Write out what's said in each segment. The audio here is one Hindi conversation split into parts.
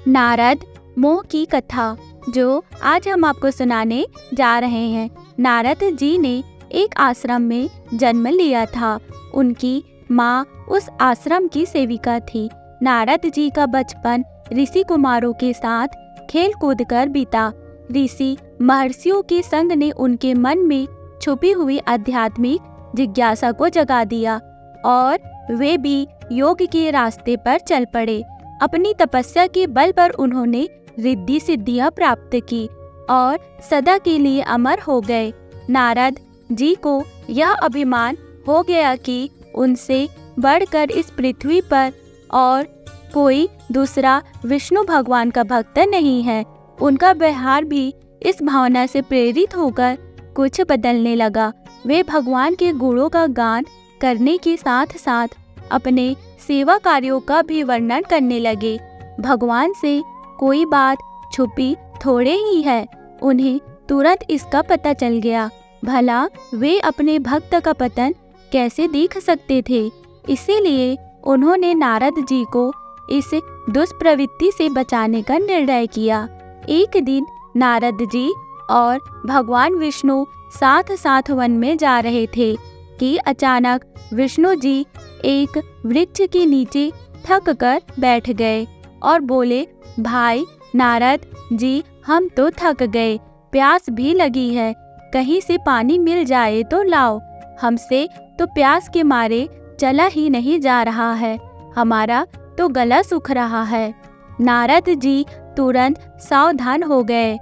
नारद मोह की कथा जो आज हम आपको सुनाने जा रहे हैं। नारद जी ने एक आश्रम में जन्म लिया था। उनकी माँ उस आश्रम की सेविका थी। नारद जी का बचपन ऋषि कुमारों के साथ खेल कूद कर बीता। ऋषि महर्षियों के संग ने उनके मन में छुपी हुई आध्यात्मिक जिज्ञासा को जगा दिया और वे भी योग के रास्ते पर चल पड़े। अपनी तपस्या के बल पर उन्होंने रिद्धि सिद्धियां प्राप्त की और सदा के लिए अमर हो गए। नारद जी को यह अभिमान हो गया कि उनसे बढ़कर इस पृथ्वी पर और कोई दूसरा विष्णु भगवान का भक्त नहीं है। उनका व्यवहार भी इस भावना से प्रेरित होकर कुछ बदलने लगा। वे भगवान के गुणों का गान करने के साथ साथ अपने सेवा कार्यों का भी वर्णन करने लगे। भगवान से कोई बात छुपी थोड़े ही है, उन्हें तुरंत इसका पता चल गया। भला वे अपने भक्त का पतन कैसे देख सकते थे। इसीलिए उन्होंने नारद जी को इस दुष्प्रवृत्ति से बचाने का निर्णय किया। एक दिन नारद जी और भगवान विष्णु साथ साथ वन में जा रहे थे कि अचानक विष्णु जी एक वृक्ष के नीचे थक कर बैठ गए और बोले, भाई नारद जी, हम तो थक गए, प्यास भी लगी है, कहीं से पानी मिल जाए तो लाओ। हमसे तो प्यास के मारे चला ही नहीं जा रहा है, हमारा तो गला सूख रहा है। नारद जी तुरंत सावधान हो गए।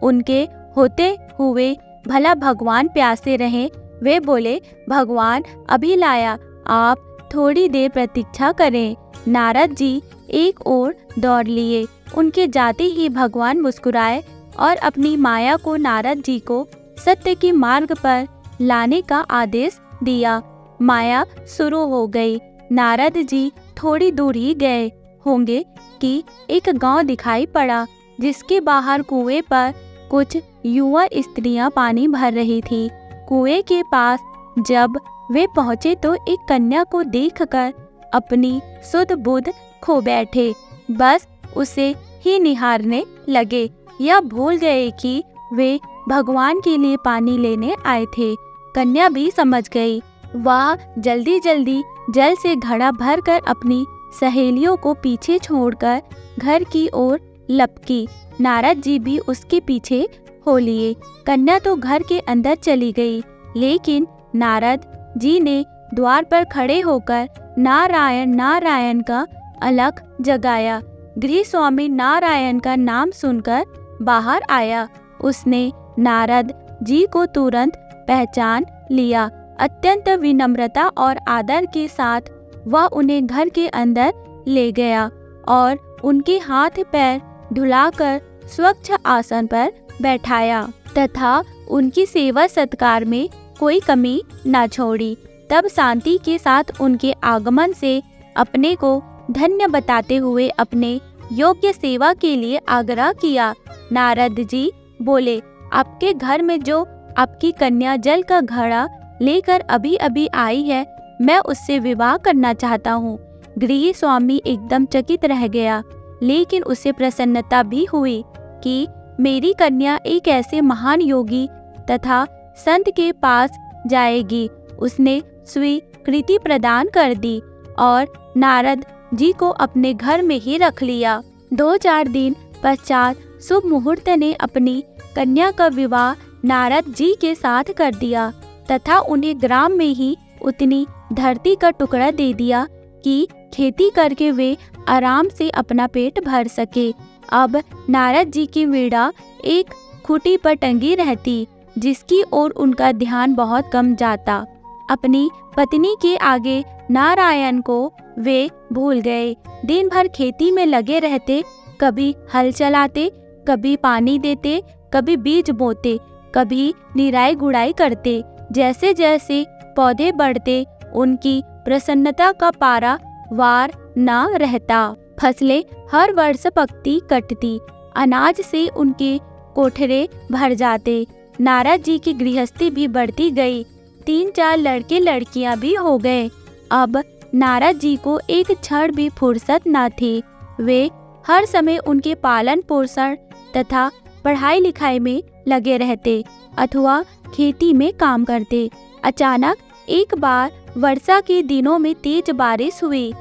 उनके होते हुए भला भगवान प्यासे रहे। वे बोले, भगवान अभी लाया, आप थोड़ी देर प्रतीक्षा करें। नारद जी एक ओर दौड़ लिए। उनके जाते ही भगवान मुस्कुराए और अपनी माया को नारद जी को सत्य के मार्ग पर लाने का आदेश दिया। माया शुरू हो गई। नारद जी थोड़ी दूर ही गए होंगे कि एक गांव दिखाई पड़ा, जिसके बाहर कुएं पर कुछ युवा स्त्रियां पानी भर रही थी। कुएं के पास जब वे पहुंचे तो एक कन्या को देखकर अपनी सुध बुध खो बैठे। बस उसे ही निहारने लगे। यह भूल गए कि वे भगवान के लिए पानी लेने आए थे। कन्या भी समझ गई। वह जल्दी जल्दी जल से घड़ा भरकर अपनी सहेलियों को पीछे छोड़कर घर की ओर लपकी। नारद जी भी उसके पीछे हो लिए। कन्या तो घर के अंदर चली गई, लेकिन नारद जी ने द्वार पर खड़े होकर नारायण नारायण का अलख जगाया। गृह स्वामी नारायण का नाम सुनकर बाहर आया। उसने नारद जी को तुरंत पहचान लिया। अत्यंत विनम्रता और आदर के साथ वह उन्हें घर के अंदर ले गया और उनके हाथ पैर धुलाकर स्वच्छ आसन पर बैठाया तथा उनकी सेवा सत्कार में कोई कमी न छोड़ी। तब शांति के साथ उनके आगमन से अपने को धन्य बताते हुए अपने योग्य सेवा के लिए आग्रह किया। नारद जी बोले, आपके घर में जो आपकी कन्या जल का घड़ा लेकर अभी अभी आई है, मैं उससे विवाह करना चाहता हूँ। गृह स्वामी एकदम चकित रह गया, लेकिन उसे प्रसन्नता भी हुई कि मेरी कन्या एक ऐसे महान योगी तथा संत के पास जाएगी। उसने स्वीकृति प्रदान कर दी और नारद जी को अपने घर में ही रख लिया। 2-4 दिन पश्चात शुभ मुहूर्त ने अपनी कन्या का विवाह नारद जी के साथ कर दिया तथा उन्हें ग्राम में ही उतनी धरती का टुकड़ा दे दिया कि खेती करके वे आराम से अपना पेट भर सके। अब नारद जी की वीणा एक खूंटी पर टंगी रहती, जिसकी ओर उनका ध्यान बहुत कम जाता। अपनी पत्नी के आगे नारायण को वे भूल गए। दिन भर खेती में लगे रहते, कभी हल चलाते, कभी पानी देते, कभी बीज बोते, कभी निराई गुड़ाई करते। जैसे जैसे पौधे बढ़ते, उनकी प्रसन्नता का पारा वार न रहता। फसलें हर वर्ष पकती कटती, अनाज से उनके कोठरे भर जाते। नारद जी की गृहस्थी भी बढ़ती गई। 3-4 लड़के लड़कियां भी हो गए। अब नारद जी को एक क्षण भी फुर्सत न थी। वे हर समय उनके पालन पोषण तथा पढ़ाई लिखाई में लगे रहते अथवा खेती में काम करते। अचानक एक बार वर्षा के दिनों में तेज बारिश हुई।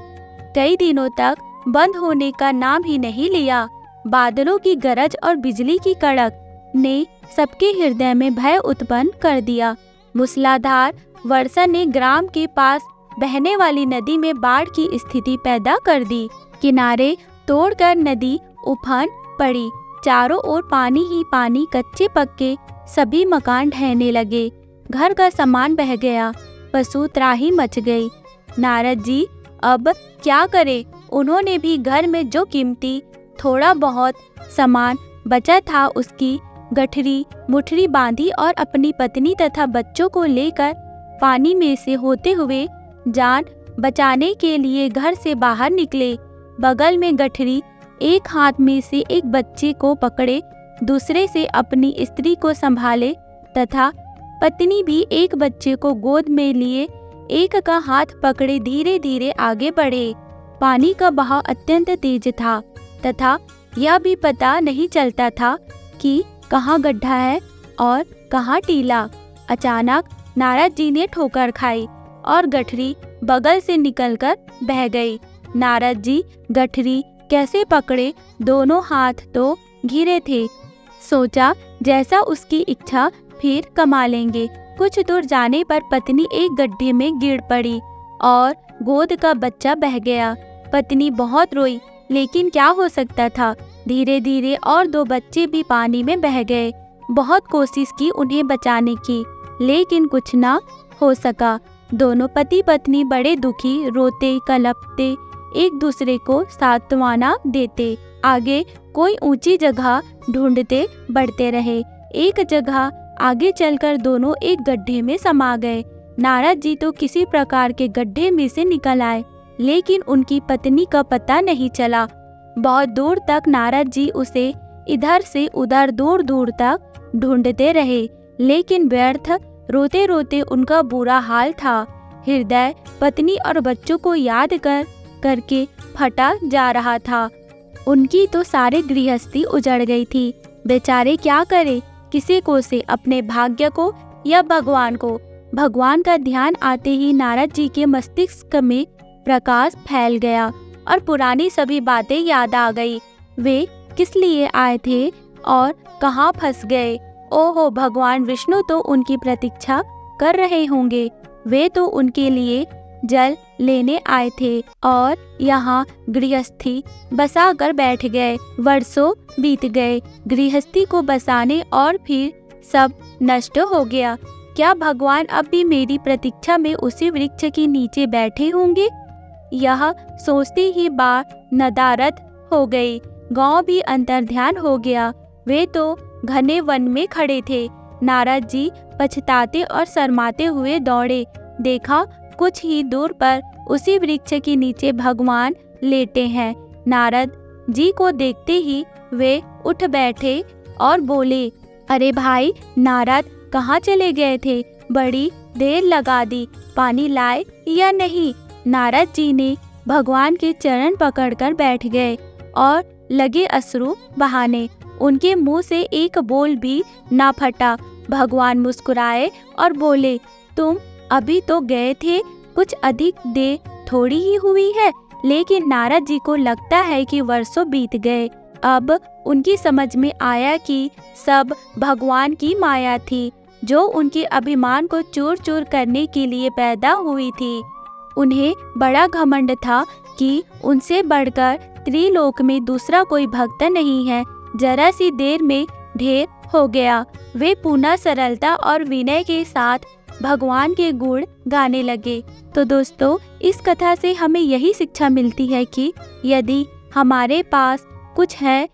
कई दिनों तक बंद होने का नाम ही नहीं लिया। बादलों की गरज और बिजली की कड़क ने सबके हृदय में भय उत्पन्न कर दिया। मूसलाधार वर्षा ने ग्राम के पास बहने वाली नदी में बाढ़ की स्थिति पैदा कर दी। किनारे तोड़कर नदी उफान पड़ी। चारों ओर पानी ही पानी, कच्चे पक्के सभी मकान ढहने लगे। घर का सामान बह गया। पशु त्राही मच गई। नारद जी अब क्या करें? उन्होंने भी घर में जो कीमती थोड़ा बहुत सामान बचा था उसकी गठरी मुठरी बांधी और अपनी पत्नी तथा बच्चों को लेकर पानी में से होते हुए जान बचाने के लिए घर से बाहर निकले। बगल में गठरी एक हाथ में से एक बच्चे को पकड़े, दूसरे से अपनी स्त्री को संभाले तथा पत्नी भी एक बच्चे को गोद में लिए एक का हाथ पकड़े धीरे धीरे आगे बढ़े। पानी का बहाव अत्यंत तेज था तथा यह भी पता नहीं चलता था कि कहाँ गड्ढा है और कहाँ टीला। अचानक नारद जी ने ठोकर खाई और गठरी बगल से निकलकर बह गई। नारद जी गठरी कैसे पकड़े? दोनों हाथ तो घिरे थे। सोचा जैसा उसकी इच्छा फिर कमा लेंगे। कुछ दूर जाने पर पत्नी एक गड्ढे में गिर पड़ी और गोद का बच्चा बह गया। पत्नी बहुत रोई, लेकिन क्या हो सकता था। धीरे धीरे और दो बच्चे भी पानी में बह गए। बहुत कोशिश की उन्हें बचाने की, लेकिन कुछ ना हो सका। दोनों पति पत्नी बड़े दुखी, रोते कलपते एक दूसरे को सांत्वना देते आगे कोई ऊंची जगह ढूंढते बढ़ते रहे। एक जगह आगे चलकर दोनों एक गड्ढे में समा गए। नारद जी तो किसी प्रकार के गड्ढे में से निकल आए, लेकिन उनकी पत्नी का पता नहीं चला। बहुत दूर तक नारद जी उसे इधर से उधर दूर दूर तक ढूंढते रहे, लेकिन व्यर्थ। रोते रोते उनका बुरा हाल था। हृदय पत्नी और बच्चों को याद करके फटा जा रहा था। उनकी तो सारी गृहस्थी उजड़ गई थी। बेचारे क्या करे? किसे को से, अपने भाग्य को या भगवान को? भगवान का ध्यान आते ही नारद जी के मस्तिष्क में प्रकाश फैल गया और पुरानी सभी बातें याद आ गई। वे किस लिए आए थे और कहाँ फंस गए? ओहो, भगवान विष्णु तो उनकी प्रतीक्षा कर रहे होंगे। वे तो उनके लिए जल लेने आए थे और यहाँ गृहस्थी बसा कर बैठ गए। वर्षों बीत गए गृहस्थी को बसाने और फिर सब नष्ट हो गया। क्या भगवान अब भी मेरी प्रतीक्षा में उसी वृक्ष के नीचे बैठे होंगे? यह सोचते ही बात नदारद हो गई। गांव भी अंतर्ध्यान हो गया। वे तो घने वन में खड़े थे। नारद जी पछताते और शर्माते हुए दौड़े। देखा कुछ ही दूर पर उसी वृक्ष के नीचे भगवान लेटे हैं। नारद जी को देखते ही वे उठ बैठे और बोले, अरे भाई नारद, कहाँ चले गए थे? बड़ी देर लगा दी, पानी लाए या नहीं? नारद जी ने भगवान के चरण पकड़कर बैठ गए और लगे अश्रु बहाने। उनके मुंह से एक बोल भी ना फटा। भगवान मुस्कुराए और बोले, तुम अभी तो गए थे, कुछ अधिक देर थोड़ी ही हुई है। लेकिन नारद जी को लगता है कि वर्षों बीत गए। अब उनकी समझ में आया कि सब भगवान की माया थी, जो उनके अभिमान को चूर चूर करने के लिए पैदा हुई थी। उन्हें बड़ा घमंड था कि उनसे बढ़कर त्रिलोक में दूसरा कोई भक्त नहीं है। जरा सी देर में ढेर हो गया। वे पुनः सरलता और विनय के साथ भगवान के गुण गाने लगे। तो दोस्तों, इस कथा से हमें यही शिक्षा मिलती है कि यदि हमारे पास कुछ है,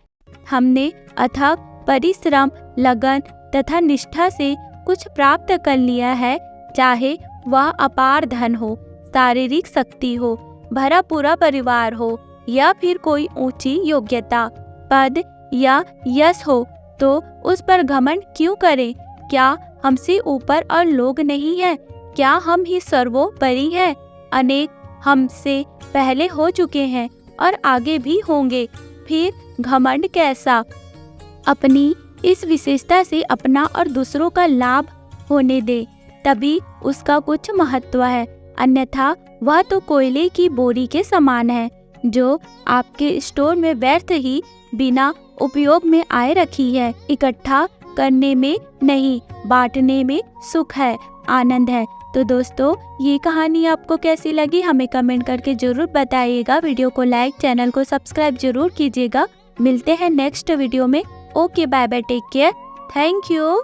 हमने अथक परिश्रम, लगन तथा निष्ठा से कुछ प्राप्त कर लिया है, चाहे वह अपार धन हो, शारीरिक शक्ति हो, भरा पूरा परिवार हो या फिर कोई ऊंची योग्यता, पद या यश हो, तो उस पर घमंड क्यों करें? क्या हमसे ऊपर और लोग नहीं है? क्या हम ही सर्वोपरि हैं? अनेक हमसे पहले हो चुके हैं और आगे भी होंगे। फिर घमंड कैसा। अपनी इस विशेषता से अपना और दूसरों का लाभ होने दे, तभी उसका कुछ महत्व है, अन्यथा वह तो कोयले की बोरी के समान है जो आपके स्टोर में व्यर्थ ही बिना उपयोग में आए रखी है। इकट्ठा करने में नहीं, बांटने में सुख है, आनंद है। तो दोस्तों, ये कहानी आपको कैसी लगी हमें कमेंट करके जरूर बताइएगा। वीडियो को लाइक, चैनल को सब्सक्राइब जरूर कीजिएगा। मिलते हैं नेक्स्ट वीडियो में। Okay, bye bye, take care, thank you.